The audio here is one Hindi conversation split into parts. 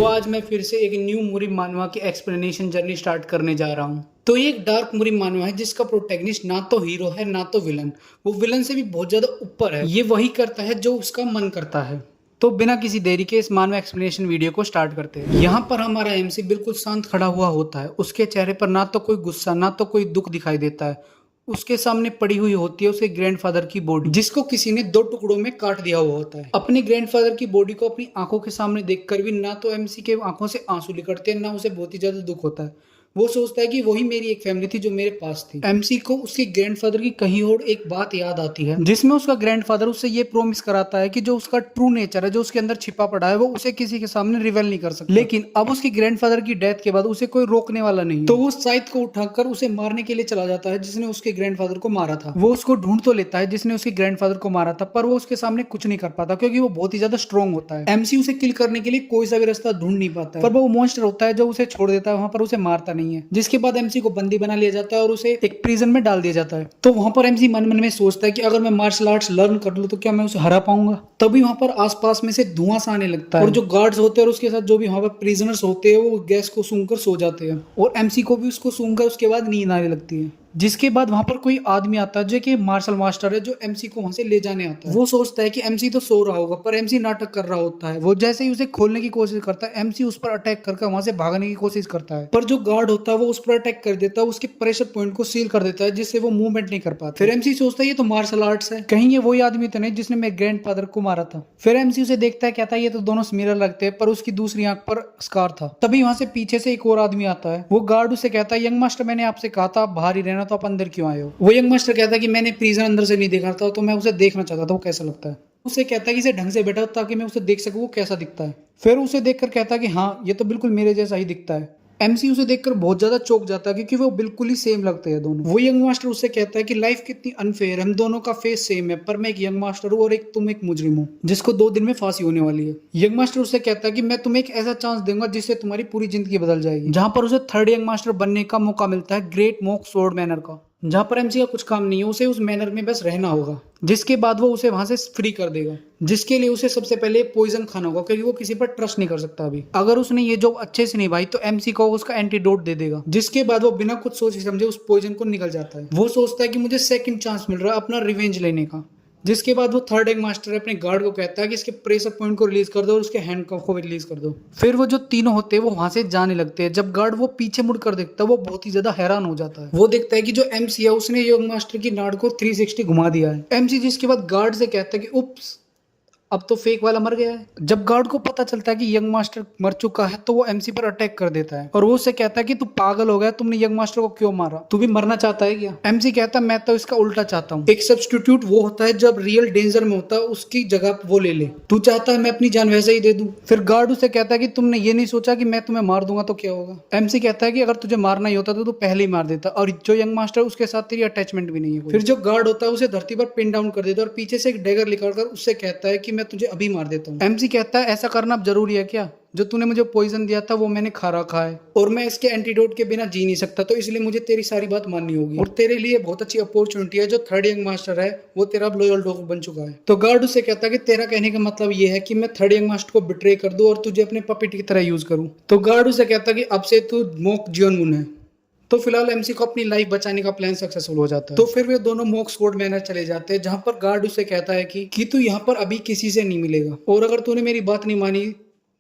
तो आज मैं फिर से एक न्यू मुरी मानवा की एक्सप्लेनेशन जर्नी स्टार्ट करने जा रहा हूँ। तो ये एक डार्क मुरी मानवा है जिसका प्रोटैगनिस्ट ना तो हीरो है ना तो विलन। वो विलन से भी बहुत ज्यादा ऊपर है। ये वही करता है जो उसका मन करता है। तो बिना किसी देरी के इस मानवा एक्सप्लेनेशन वीडियो को स्टार्ट करते हैं। यहाँ पर हमारा एमसी बिल्कुल शांत खड़ा हुआ होता है। उसके चेहरे पर ना तो कोई गुस्सा ना तो कोई दुख दिखाई देता है। उसके सामने पड़ी हुई होती है उसके ग्रैंडफादर की बॉडी, जिसको किसी ने 2 टुकड़ों में काट दिया हुआ होता है। अपने ग्रैंडफादर की बॉडी को अपनी आंखों के सामने देखकर भी ना तो एमसी के आंखों से आंसू निकलते हैं, ना उसे बहुत ही ज्यादा दुख होता है। वो सोचता है कि वही मेरी एक फैमिली थी जो मेरे पास थी। एमसी को उसके ग्रैंडफादर की कहीं और एक बात याद आती है, जिसमें उसका ग्रैंडफादर उससे ये प्रॉमिस कराता है कि जो उसका ट्रू नेचर है, जो उसके अंदर छिपा पड़ा है, वो उसे किसी के सामने रिवेल नहीं कर सकता। लेकिन अब उसके ग्रैंडफादर की डेथ के बाद उसे कोई रोकने वाला नहीं, तो वो साइद को उठाकर उसे मारने के लिए चला जाता है जिसने उसके ग्रैंडफादर को मारा था। वो उसको ढूंढ तो लेता है जिसने उसके ग्रैंडफादर को मारा था, पर वो उसके सामने कुछ नहीं कर पाता क्योंकि वो बहुत ही ज्यादा स्ट्रॉन्ग होता है। एमसी उसे किल करने के लिए कोई सा भी रास्ता ढूंढ नहीं पाता है, पर वो मॉन्स्टर होता है जो उसे छोड़ देता है वहां पर, उसे मारता नहीं है। जिसके बाद एमसी को बंदी बना लिया जाता है और उसे एक प्रिजन में डाल दिया जाता है। तो वहां पर एमसी मन मन में सोचता है कि अगर मैं मार्शल आर्ट्स लर्न कर लूं तो क्या मैं उसे हरा पाऊंगा। तभी वहां पर आसपास में से धुआं सा आने लगता है और जो गार्ड्स होते हैं और उसके साथ जो भी वहां पर प्रिजनर्स होते हैं वो गैस को सूंघकर सो जाते हैं और एमसी को भी उसको सूंघकर उसके बाद नींद आने लगती है। जिसके बाद वहां पर कोई आदमी आता है जो कि मार्शल मास्टर है, जो एमसी को वहां से ले जाने आता है। वो सोचता है कि एमसी तो सो रहा होगा, पर एमसी नाटक कर रहा होता है। वो जैसे ही उसे खोलने की कोशिश करता है, एमसी उस पर अटैक करके वहां से भागने की कोशिश करता है, पर जो गार्ड होता है वो उस पर अटैक कर देता है, उसके प्रेशर पॉइंट को सील कर देता है जिससे वो मूवमेंट नहीं कर पाता। फिर एमसी सोचता है ये तो मार्शल आर्ट्स है, कहीं ये वही आदमी तो नहीं जिसने मेरे ग्रैंडफादर को मारा था। फिर एमसी उसे देखता है, कहता है ये तो दोनों मिरर लगते हैं, पर उसकी दूसरी आंख पर स्कार था। तभी वहां से पीछे से एक और आदमी आता है। वो गार्ड उसे कहता है, यंग मास्टर मैंने आपसे कहा था आप बाहर ही रहना, तो आप अंदर क्यों आए हो। वो यंग मास्टर कहता है कि मैंने प्रिजन अंदर से नहीं देखा था, तो मैं उसे देखना चाहता था वो कैसा लगता है। उसे कहता है कि इसे ढंग से बैठा ताकि मैं उसे देख सकूं वो कैसा दिखता है। फिर उसे देखकर कहता है कि हाँ ये तो बिल्कुल मेरे जैसा ही दिखता है। एमसी उसे देखकर बहुत ज्यादा चौंक जाता है क्योंकि वो बिल्कुल ही सेम लगते हैं दोनों। वो यंग मास्टर उससे कहता है कि लाइफ कितनी अनफेयर है, हम दोनों का फेस सेम है, पर मैं एक यंग मास्टर हूँ और तुम एक मुजरिम हो जिसको 2 दिन में फांसी होने वाली है। यंग मास्टर उससे कहता है कि मैं तुम्हें एक ऐसा चांस दूंगा जिससे तुम्हारी पूरी जिंदगी बदल जाएगी। जहां पर उसे 3rd यंग मास्टर बनने का मौका मिलता है ग्रेट मॉक स्वॉर्ड मैनर का, जहां पर एमसी का कुछ काम नहीं है, उसे उस मैनर में बस रहना होगा। जिसके बाद वो उसे वहां से फ्री कर देगा, जिसके लिए उसे सबसे पहले पॉइजन खाना होगा क्योंकि वो किसी पर ट्रस्ट नहीं कर सकता अभी। अगर उसने ये जॉब अच्छे से निभाई तो एमसी को उसका एंटीडोट दे देगा, जिसके बाद वो बिना कुछ सोचे समझे उस पॉइजन को निकल जाता है। वो सोचता है कि मुझे सेकंड चांस मिल रहा है अपना रिवेंज लेने का। जिसके बाद वो 3rd यंग मास्टर अपने गार्ड को कहता है कि इसके प्रेशर पॉइंट को रिलीज कर दो और उसके हैंडकफ को भी रिलीज कर दो। फिर वो जो तीनों होते हैं वो वहां से जाने लगते हैं। जब गार्ड वो पीछे मुड़कर देखता है वो बहुत ही ज्यादा हैरान हो जाता है। वो देखता है कि जो एमसी है उसने यंग मास्टर की नाड़ को 360 घुमा दिया है। एमसी जिसके बाद गार्ड से कहता है कि उप्स अब तो फेक वाला मर गया है। जब गार्ड को पता चलता है कि यंग मास्टर मर चुका है तो वो एमसी पर अटैक कर देता है और वो उससे कहता है कि तू पागल हो गया, तुमने यंग मास्टर को क्यों मारा, तू भी मरना चाहता है क्या। एमसी कहता है मैं तो इसका उल्टा चाहता हूँ। एक सब्स्टिट्यूट वो होता है जब रियल डेंजर में होता है उसकी जगह वो ले ले, तू चाहता है मैं अपनी जान वैसे ही दे दूं। फिर गार्ड उसे कहता है कि तुमने ये नहीं सोचा कि मैं तुम्हें मार दूंगा तो क्या होगा। एमसी कहता है कि अगर तुझे मारना ही होता तो तू पहले ही मार देता, और जो यंग मास्टर उसके साथ तेरी अटैचमेंट भी नहीं है। फिर जो गार्ड होता है उसे धरती पर पिन डाउन कर देता है और पीछे से एक डैगर निकालकर उससे कहता है कि मैं तुझे अभी मार देता हूँ। एमसी कहता है ऐसा करना अब जरूरी है क्या, जो तूने मुझे पॉइजन दिया था वो मैंने खा रखा है और मैं इसके एंटीडोट के बिना जी नहीं सकता, तो इसलिए मुझे तेरी सारी बात माननी होगी और तेरे लिए बहुत अच्छी अपॉर्चुनिटी है। जो 3rd यंग मास्टर है वो तेरा लॉयल डॉग बन चुका है। तो गार्ड उससे कहता है कि तेरा कहने का मतलब ये है कि मैं 3rd यंग मास्टर को बिट्रे कर दूं और तुझे अपने पपेट की तरह यूज करूं। तो गार्ड उसे कहता है कि अब से तू मॉक जियोनमुन है। तो फिलहाल एमसी को अपनी लाइफ बचाने का प्लान सक्सेसफुल हो जाता है। तो फिर वे दोनों मॉक स्वॉर्ड मैनर चले जाते हैं, जहां पर गार्ड उससे कहता है कि तू यहाँ पर अभी किसी से नहीं मिलेगा और अगर तूने मेरी बात नहीं मानी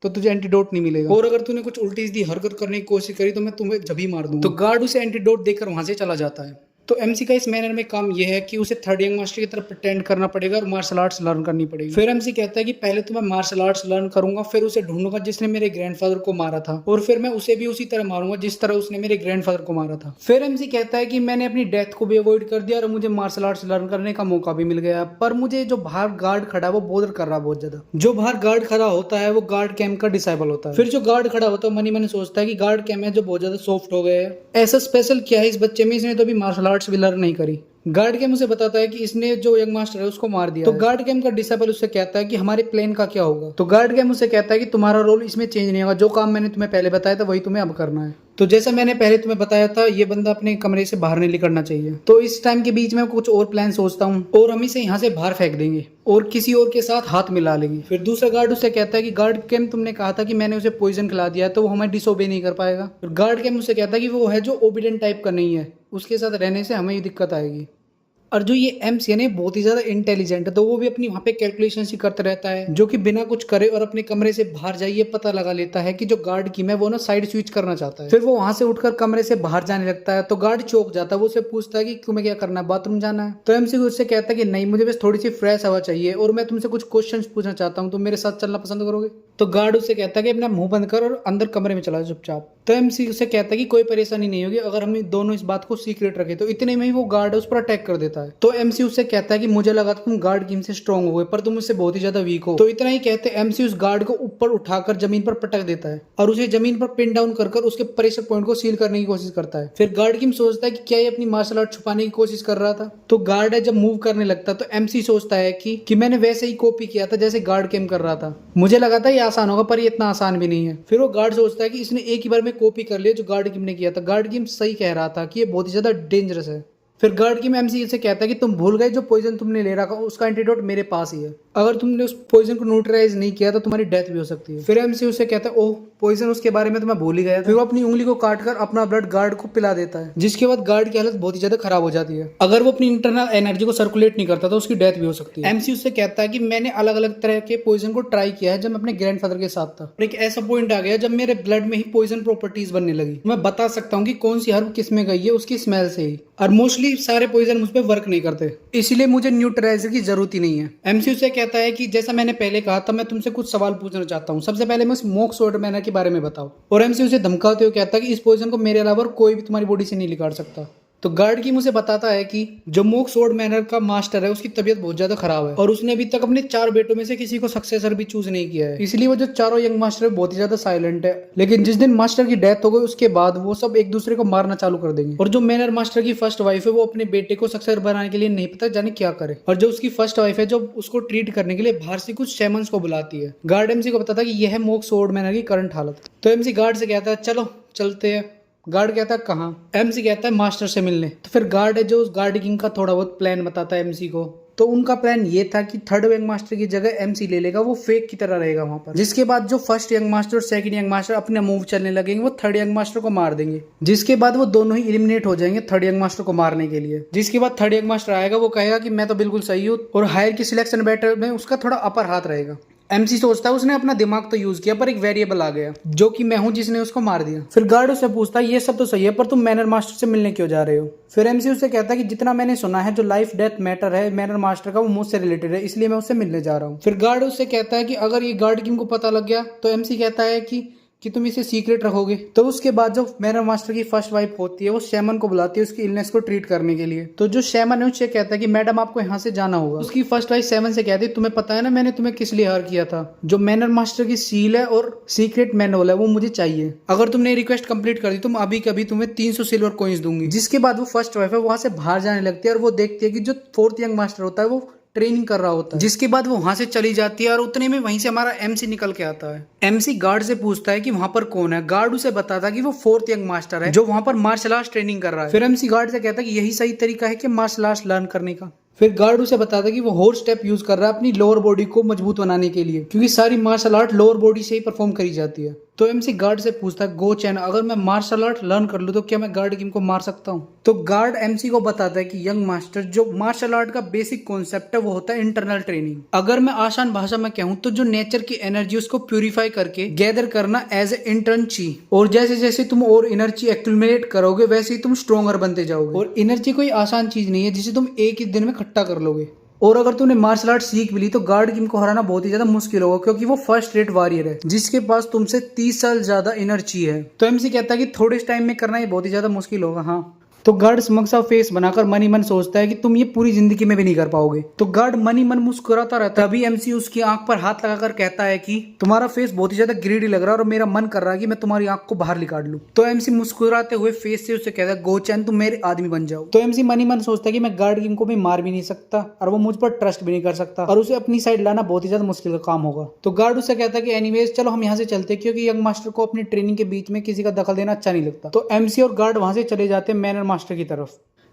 तो तुझे एंटीडोट नहीं मिलेगा, और अगर तूने कुछ उल्टी सीधी हरकत करने की कोशिश करी तो मैं तुम्हें जब ही मार दूंगा। तो गार्ड उसे एंटीडोट देकर वहां से चला जाता है। तो एमसी का इस मैनर में काम यह है कि उसे 3rd यंग मास्टर की तरफ प्रिटेंड करना पड़ेगा और मार्शल आर्ट्स लर्न करनी पड़ेगी। फिर एमसी कहता है कि पहले तो मैं मार्शल आर्ट्स लर्न करूंगा, फिर उसे ढूंढूंगा जिसने मेरे ग्रैंडफादर को मारा था और फिर मैं उसे भी उसी तरह मारूंगा जिस तरह उसने मेरे ग्रैंडफादर को मारा था। फिर एमसी कहता है कि मैंने अपनी डेथ को भी अवॉइड कर दिया और मुझे मार्शल आर्ट्स लर्न करने का मौका भी मिल गया, पर मुझे जो बाहर गार्ड खड़ा है वो बॉदर कर रहा है बहुत ज्यादा। जो बाहर गार्ड खड़ा होता है वो गार्ड कैंप का डिसाइबल होता है। फिर जो गार्ड खड़ा होता है मनी मन सोचता है कि गार्ड कैंप है जो बहुत ज्यादा सॉफ्ट हो गए, ऐसा स्पेशल क्या है इस बच्चे में, इसने तो अभी मार्शल आर्ट्स भी लर्न नहीं करी। गार्ड गेम उसे बताता है कि इसने जो यंग मास्टर है उसको मार दिया। तो गार्ड गेम का डिसेबल उससे कहता है कि हमारे प्लान का क्या होगा। तो गार्ड गेम उसे कहता है कि तुम्हारा रोल इसमें चेंज नहीं होगा, जो काम मैंने तुम्हें पहले बताया था वही तुम्हें अब करना है। तो जैसा मैंने पहले तुम्हें बताया था, ये बंदा अपने कमरे से बाहर नहीं निकलना चाहिए। तो इस टाइम के बीच में कुछ और प्लान सोचता हूँ और हम इसे यहाँ से बाहर फेंक देंगे और किसी और के साथ हाथ मिला लेंगे। फिर दूसरा गार्ड उसे कहता है कि गार्ड गेम तुमने कहा था कि मैंने उसे पॉइजन खिला दिया तो वो हमें डिसोबे नहीं कर पाएगा। फिर गार्ड गेम उसे कहता है कि वो है जो ओबीडियंट टाइप का नहीं है, उसके साथ रहने से हमें ये दिक्कत आएगी। और जो ये एमसी है ना, बहुत ही ज्यादा इंटेलिजेंट है, तो वो भी अपनी वहाँ पे कैलकुलेशन ही करता रहता है, जो कि बिना कुछ करे और अपने कमरे से बाहर जाइए पता लगा लेता है कि जो गार्ड की है वो ना साइड स्विच करना चाहता है। फिर वो वहां से उठकर कमरे से बाहर जाने लगता है। तो गार्ड चौंक जाता है, वो उससे पूछता है कि तुम्हें क्या करना है, बाथरूम जाना है। तो एमसी उससे कहता है कि नहीं, मुझे बस थोड़ी सी फ्रेश हवा चाहिए और मैं तुमसे कुछ क्वेश्चन पूछना चाहता हूँ, तुम मेरे साथ चलना पसंद करोगे। तो गार्ड उससे कहता है कि अपना मुंह बंद कर और अंदर कमरे में चला जाओ चुपचाप। तो एमसी उससे कहता है कि कोई परेशानी नहीं होगी अगर हम दोनों इस बात को सीक्रेट रखें। तो इतने में ही वो गार्ड उस पर अटैक कर देता है। तो एमसी उससे कहता है कि मुझे लगा था तुम गार्ड गेम से स्ट्रांग हो गए, पर तुम उससे बहुत ही ज्यादा वीक हो। तो इतना ही कहते एमसी उस गार्ड को ऊपर उठाकर जमीन पर पटक देता है और उसे जमीन पर पिन डाउन कर उसके प्रेशर पॉइंट को सील करने की कोशिश करता है। फिर गार्ड गेम सोचता है कि क्या ये अपनी मार्शल आर्ट छुपाने की कोशिश कर रहा था। तो गार्ड है जब मूव करने लगता है तो एमसी सोचता है कि मैंने वैसे ही कॉपी किया था जैसे गार्ड गेम कर रहा था, मुझे लगा था ये आसान होगा, पर ये इतना आसान भी नहीं है। फिर वो गार्ड सोचता है कि इसने एक ही बार में कॉपी कर लिया जो गार्ड गेम ने किया था। गार्ड गेम सही कह रहा था कि ये बहुत ही ज्यादा डेंजरस है। फिर गार्ड गेम एमसी से कहता है कि तुम भूल गए जो पॉइजन तुमने ले रखा उसका एंटीडोट मेरे पास ही है, अगर तुमने उस पॉइजन को न्यूट्रलाइज नहीं किया तो तुम्हारी डेथ भी हो सकती है। फिर एमसी उसे कहता है ओह पॉइजन, उसके बारे में तो मैं भूल ही गया था। फिर वो अपनी उंगली को काटकर अपना ब्लड गार्ड को पिला देता है, जिसके बाद गार्ड की हालत बहुत ही ज्यादा खराब हो जाती है। अगर वो अपनी इंटरनल एनर्जी को सर्कुलेट नहीं करता तो उसकी डेथ भी हो सकती है। एमसी उससे कहता है कि मैंने अलग अलग तरह के पॉइजन को ट्राई किया है जब मैं अपने ग्रैंडफादर के साथ था, और एक ऐसा पॉइंट आ गया जब मेरे ब्लड में ही पॉइजन प्रॉपर्टीज बनने लगी। मैं बता सकता हूँ कि कौन सी हर्ब किस में गई है उसकी स्मेल से ही, और मोस्टली सारे पॉइजन मुझ पर वर्क नहीं करते, इसलिए मुझे न्यूट्रलाइजर की जरूरत ही नहीं है। एमसी उससे कहता है कि जैसा मैंने पहले कहा था, मैं तुमसे कुछ सवाल पूछना चाहता हूँ। सबसे पहले मैं स्मोक स्वॉर्ड मैनर के बारे में बताओ। और एमसी उसे धमकाते हुए कहता है कि इस पॉइजन को मेरे अलावा कोई भी तुम्हारी बॉडी से नहीं निकाल सकता। तो गार्ड की मुझे बताता है कि जो मोक स्वॉर्ड मैनर का मास्टर है उसकी तबीयत बहुत ज्यादा खराब है और उसने अभी तक अपने 4 बेटों में से किसी को सक्सेसर भी चूज नहीं किया है, इसलिए वो जो चारों यंग मास्टर है बहुत ही ज्यादा साइलेंट है। लेकिन जिस दिन मास्टर की डेथ हो गई उसके बाद वो सब एक दूसरे को मारना चालू कर देंगे। और जो मैनर मास्टर की फर्स्ट वाइफ है वो अपने बेटे को सक्सेसर बनाने के लिए नहीं पता जाने क्या करे, और जो उसकी फर्स्ट वाइफ है जो उसको ट्रीट करने के लिए बाहर से कुछ शैमन्स को बुलाती है। गार्ड एमसी को बताता है कि यह है मोक स्वॉर्ड मैनर की करंट हालत। तो एमसी गार्ड से कहता है चलो चलते हैं। गार्ड कहता है कहाँ? एमसी कहता है मास्टर से मिलने। तो फिर गार्ड है जो उस गार्ड किंग का थोड़ा बहुत प्लान बताता है एमसी को। तो उनका प्लान ये था कि थर्ड यंग मास्टर की जगह एमसी ले लेगा, वो फेक की तरह रहेगा वहां पर। जिसके बाद जो फर्स्ट यंग मास्टर और सेकंड यंग मास्टर अपने मूव चलने लगेंगे, वो थर्ड यंग मास्टर को मार देंगे। जिसके बाद वो दोनों ही एलिमिनेट हो जाएंगे थर्ड यंग मास्टर को मारने के लिए। जिसके बाद थर्ड यंग मास्टर आएगा, वो कहेगा कि मैं तो बिल्कुल सही हूँ, और हायर की सिलेक्शन बैटल में उसका थोड़ा अपर हाथ रहेगा। एमसी सोचता है उसने अपना दिमाग तो यूज किया पर एक वेरिएबल आ गया जो कि मैं हूं जिसने उसको मार दिया। फिर गार्ड उससे पूछता है ये सब तो सही है पर तुम मैनर मास्टर से मिलने क्यों जा रहे हो? फिर एमसी उससे कहता है कि जितना मैंने सुना है जो लाइफ डेथ मैटर है मैनर मास्टर का वो मुझसे रिलेटेड है, इसलिए मैं उससे मिलने जा रहा हूँ। फिर गार्ड उससे कहता है कि अगर ये गार्ड किंग को पता लग गया तो एमसी कहता है कि तुम इसे सीक्रेट रखोगे। तो उसके बाद जो मैनर मास्टर की फर्स्ट वाइफ होती है वो शैमन को बुलाती है उसकी इलनेस को ट्रीट करने के लिए। तो जो शैमन है उससे कहता है कि मैडम आपको यहाँ से जाना होगा। उसकी फर्स्ट वाइफ शैमन से कहती है तुम्हें पता है ना मैंने तुम्हें किस लिए हायर किया था? जो मैनर मास्टर की सील है और सीक्रेट मैनुअल है वो मुझे चाहिए। अगर तुमने रिक्वेस्ट कंप्लीट कर दी तुम अभी कभी तुम्हें 300 सिल्वर कॉइंस दूंगी। जिसके बाद वो फर्स्ट वाइफ है वहां से बाहर जाने लगती है और वो देखती है कि जो फोर्थ यंग मास्टर होता है वो ट्रेनिंग कर रहा होता है। जिसके बाद वो वहां से चली जाती है और उतने में वहीं से हमारा एमसी निकल के आता है। एमसी गार्ड से पूछता है कि वहां पर कौन है। गार्ड उसे बताता है कि वो फोर्थ यंग मास्टर है जो वहां पर मार्शल आर्ट ट्रेनिंग कर रहा है। फिर एमसी गार्ड से कहता है कि यही सही तरीका है कि मार्शल आर्ट लर्न करने का। फिर गार्ड उसे बताता है कि वो हॉर्स स्टेप यूज कर रहा है अपनी लोअर बॉडी को मजबूत बनाने के लिए, क्योंकि सारी मार्शल आर्ट लोअर बॉडी से ही परफॉर्म करी जाती है। तो एमसी गार्ड से पूछता है गो चैन अगर मैं मार्शल आर्ट लर्न कर लूं तो क्या मैं गार्ड किंग को मार सकता हूं? तो गार्ड एमसी को बताता है कि यंग मास्टर जो मार्शल आर्ट का बेसिक कॉन्सेप्ट है वो होता है इंटरनल ट्रेनिंग। अगर मैं आसान भाषा में कहूं तो जो नेचर की एनर्जी उसको प्यूरिफाई करके गैदर करना एज ए इंटर्न ची, और जैसे जैसे तुम और एनर्जी एक्यूमुलेट करोगे वैसे ही तुम स्ट्रॉन्गर बनते जाओगे। और एनर्जी कोई आसान चीज नहीं है जिसे तुम एक ही दिन में इकट्ठा कर लोगे। और अगर तूने मार्शल आर्ट सीख भी ली तो गार्ड किंग को हराना बहुत ही ज्यादा मुश्किल होगा, क्योंकि वो फर्स्ट रेट वॉरियर है जिसके पास तुमसे 30 साल ज्यादा एनर्जी है। तो एमसी कहता है कि थोड़े टाइम में करना ये बहुत ही ज्यादा मुश्किल होगा। हाँ, तो गार्ड स्मग सा फेस बनाकर मन ही मन सोचता है कि तुम ये पूरी जिंदगी में भी नहीं कर पाओगे। तो गार्ड मन ही मन मुस्कुराता रहता है। तभी एमसी उसकी आंख पर हाथ लगाकर कहता है कि तुम्हारा फेस बहुत ही ज्यादा ग्रीडी लग रहा है और मेरा मन कर रहा है कि मैं तुम्हारी आंख को बाहर निकाल लूं। तो एमसी मुस्कुराते हुए फेस से उसे कहता है, गो चैन तुम मेरे आदमी बन जाओ। तो एमसी मन ही मन सोचता है कि मैं गार्ड को भी मार भी नहीं सकता और वो मुझ पर ट्रस्ट भी नहीं कर सकता और उसे अपनी साइड लाना बहुत ही ज्यादा मुश्किल का काम होगा। तो गार्ड उसे कहता है कि एनीवेज चलो हम यहाँ से चलते हैं, क्योंकि यंग मास्टर को अपनी ट्रेनिंग के बीच में किसी का दखल देना अच्छा नहीं लगता। तो एमसी और गार्ड वहां से चले जाते हैं मैनर मास्टर की तरफ,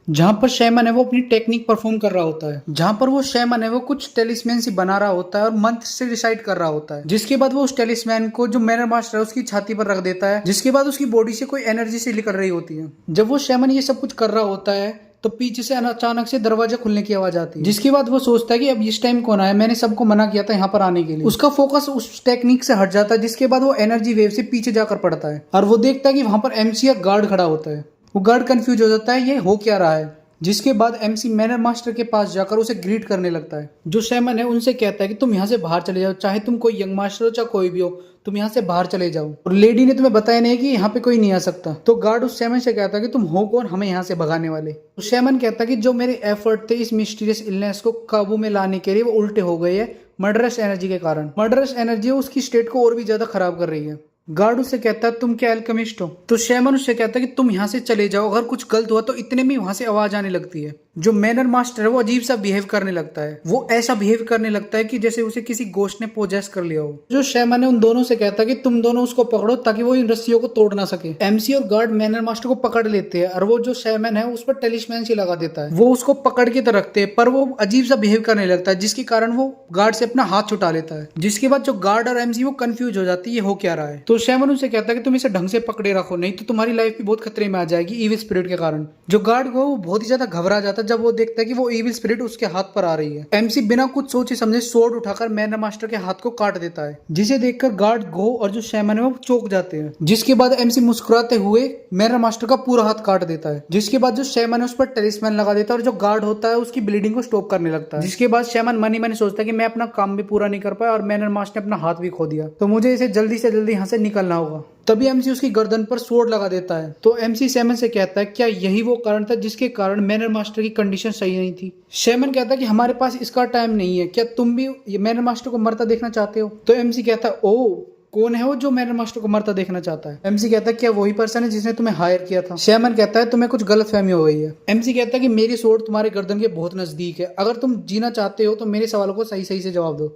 जहां पर शैमन है वो अपनी टेक्निक परफॉर्म कर रहा होता है। जहां पर वो शैमन है वो कुछ टेलिस्मैन सी बना रहा होता है और मंत्र से डिसाइड कर रहा होता है। जिसके बाद वो उस टेलिस्मैन को जो मैनर मास्टर है उसकी छाती पर रख देता है, जिसके बाद उसकी बॉडी से कोई एनर्जी सी निकल रही होती है। जब वो शैमन ये सब कुछ कर रहा होता है तो पीछे से अचानक से दरवाजा खुलने की आवाज आती है, जिसके बाद वो सोचता है कि अब इस टाइम कौन आया, मैंने सबको मना किया था यहाँ पर आने के लिए। उसका फोकस उस टेक्निक से हट जाता है, जिसके बाद वो एनर्जी वेव से पीछे जाकर पड़ता है और वो देखता है कि वहां पर एमसी और गार्ड खड़ा होता है। वो गार्ड कंफ्यूज हो जाता है ये हो क्या रहा है, जिसके बाद एमसी मैनर मास्टर के पास जाकर उसे ग्रीट करने लगता है। जो शैमन है उनसे कहता है कि तुम यहाँ से बाहर चले जाओ, चाहे तुम कोई यंग मास्टर हो चाहे कोई भी हो, तुम यहाँ से बाहर चले जाओ। और लेडी ने तुम्हें बताया नहीं कि यहाँ पे कोई नहीं आ सकता। तो गार्ड उस शैमन से कहता है कि तुम हो कौन हमें यहाँ से भगाने वाले। तो शैमन कहता है कि जो मेरे एफर्ट थे इस मिस्टीरियस इलनेस को काबू में लाने के लिए वो उल्टे हो गए हैं मर्डरस एनर्जी के कारण। मर्डरस एनर्जी उसकी स्टेट को और भी ज्यादा खराब कर रही है। गार्ड उससे कहता है तुम क्या एल्केमिस्ट हो। तो शैमन उससे कहता है कि तुम यहाँ से चले जाओ, अगर कुछ गलत हुआ तो इतने में वहां से आवाज आने लगती है। जो मैनर मास्टर है वो अजीब सा बिहेव करने लगता है। वो ऐसा बिहेव करने लगता है कि जैसे उसे किसी गोश्त ने पोजेस कर लिया हो। जो शैमन है उन दोनों से कहता है कि तुम दोनों उसको पकड़ो ताकि वो इन रस्सियों को तोड़ ना सके। एमसी और गार्ड मैनर मास्टर को पकड़ लेते हैं और वो जो शैमन है उस पर टेलिस्मैन से लगा देता है। वो उसको पकड़ के तो रखते हैं पर वो अजीब सा बिहेव करने लगता है, जिसके कारण वो गार्ड से अपना हाथ छुटा लेता है। जिसके बाद जो गार्ड और एमसी वो कंफ्यूज हो जाती है ये हो क्या रहा है। तो शैमन उसे कहता है कि तुम इसे ढंग से पकड़े रखो, नहीं तो तुम्हारी लाइफ भी बहुत खतरे में आ जाएगी ईविल स्पिरिट के कारण। जो गार्ड को वो बहुत ही ज्यादा घबरा जाता है जब वो देखता है कि वो ईविल स्पिरिट उसके हाथ पर आ रही है। एमसी बिना कुछ सोचे समझे स्वॉर्ड उठाकर मैनर मास्टर के हाथ को काट देता है, जिसे देखकर गार्ड गो और जो शैमन है वो चौंक जाते हैं। जिसके बाद एमसी मुस्कुराते हुए मैनर मास्टर का पूरा हाथ काट देता है। जिसके बाद जो शैमन है उस पर टेलिस्मैन लगा देता है और जो गार्ड होता है उसकी ब्लीडिंग को स्टॉप करने लगता है। जिसके बाद शैमन मन ही मन सोचता है कि मैं अपना काम भी पूरा नहीं कर पाया और मैनर मास्टर ने अपना हाथ भी खो दिया, तो मुझे इसे जल्दी से जल्दी यहाँ से निकलना होगा। तभी एमसी उसकी गर्दन पर स्वॉर्ड लगा देता है। तो एमसी शैमन से कहता है क्या यही वो कारण था जिसके कारण मैनर मास्टर की कंडीशन सही नहीं थी। शैमन कहता है कि हमारे पास इसका टाइम नहीं है, क्या तुम भी मैनर मास्टर को मरता देखना चाहते हो। तो एमसी कहता है ओ कौन है वो जो मैनर मास्टर को मरता देखना चाहता है। एमसी कहता है क्या वही पर्सन है जिसने तुम्हें हायर किया था। शैमन कहता है तुम्हें कुछ गलतफहमी हो गई है। एमसी कहता है कि मेरी स्वॉर्ड तुम्हारे गर्दन के बहुत नजदीक है, अगर तुम जीना चाहते हो तो मेरे सवालों को सही सही से जवाब दो।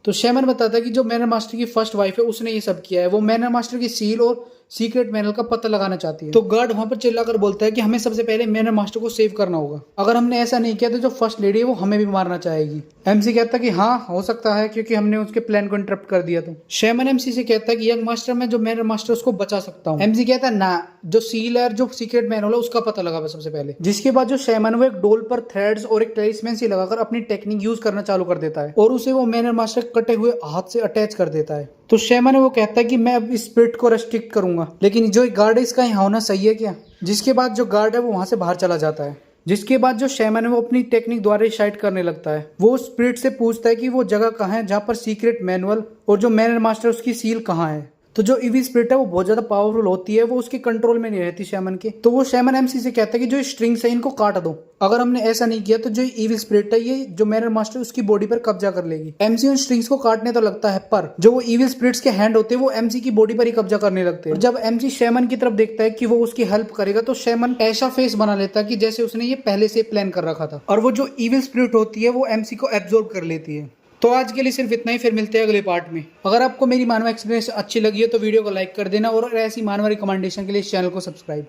तो शैमन बताता है कि जो मैनर मास्टर की फर्स्ट वाइफ है उसने ये सब किया है, वो मैनर मास्टर की सील और सीक्रेट मैनुअल का पता लगाना चाहती है। तो गार्ड वहां पर चिल्लाकर बोलता है कि हमें सबसे पहले मैनर मास्टर को सेव करना होगा, अगर हमने ऐसा नहीं किया तो जो फर्स्ट लेडी है वो हमें भी मारना चाहेगी। एमसी कहता है कि हाँ हो सकता है क्योंकि हमने उसके प्लान को इंटरप्ट कर दिया। तो शैमन एमसी से कहता है कि यंग मास्टर में जो मैनर मास्टर उसको बचा सकता हूँ। एमसी कहता है ना, जो सील है जो सीक्रेट मैनुअल है उसका पता लगा सबसे पहले। जिसके बाद जो शैमन वो एक डोल पर थ्रेड्स और एक टेलिस्मैन से लगाकर अपनी टेक्निक यूज करना चालू कर देता है और उसे वो मैनर मास्टर कटे हुए हाथ से अटैच कर देता है। तो शैमन वो कहता है कि मैं अब इस स्पिरिट को रेस्ट्रिक्ट करूंगा, लेकिन जो गार्ड है इसका यहाँ होना सही है क्या। जिसके बाद जो गार्ड है वो वहां से बाहर चला जाता है। जिसके बाद जो शैमन है वो अपनी टेक्निक द्वारा डिसाइड करने लगता है। वो स्पिरिट से पूछता है कि वो जगह कहाँ है जहाँ पर सीक्रेट मैनुअल और जो मैनर मास्टर उसकी सील कहाँ है। तो जो ईवी स्पिरिट है वो बहुत ज्यादा पावरफुल होती है, वो उसके कंट्रोल में नहीं रहती शैमन के। तो वो शैमन एमसी से कहता है कि जो स्ट्रिंग्स है इनको काट दो, अगर हमने ऐसा नहीं किया तो जो ईवी स्पिरिट है ये जो मैनर मास्टर उसकी बॉडी पर कब्जा कर लेगी। एमसी उन स्ट्रिंग्स को काटने तो लगता है पर जो वो ईवी स्पिरिट्स के हैंड होते हैं वो एमसी की बॉडी पर ही कब्जा करने लगते हैं। जब एमसी शैमन की तरफ देखता है कि वो उसकी हेल्प करेगा तो शैमन ऐसा फेस बना लेता है कि जैसे उसने ये पहले से प्लान कर रखा था और वो जो ईवी स्पिरिट होती है वो एमसी को एब्जॉर्ब कर लेती है। तो आज के लिए सिर्फ इतना ही, फिर मिलते हैं अगले पार्ट में। अगर आपको मेरी मानवा एक्सप्लेनेशन अच्छी लगी है तो वीडियो को लाइक कर देना और ऐसी मानवा रिकमेंडेशन के लिए इस चैनल को सब्सक्राइब।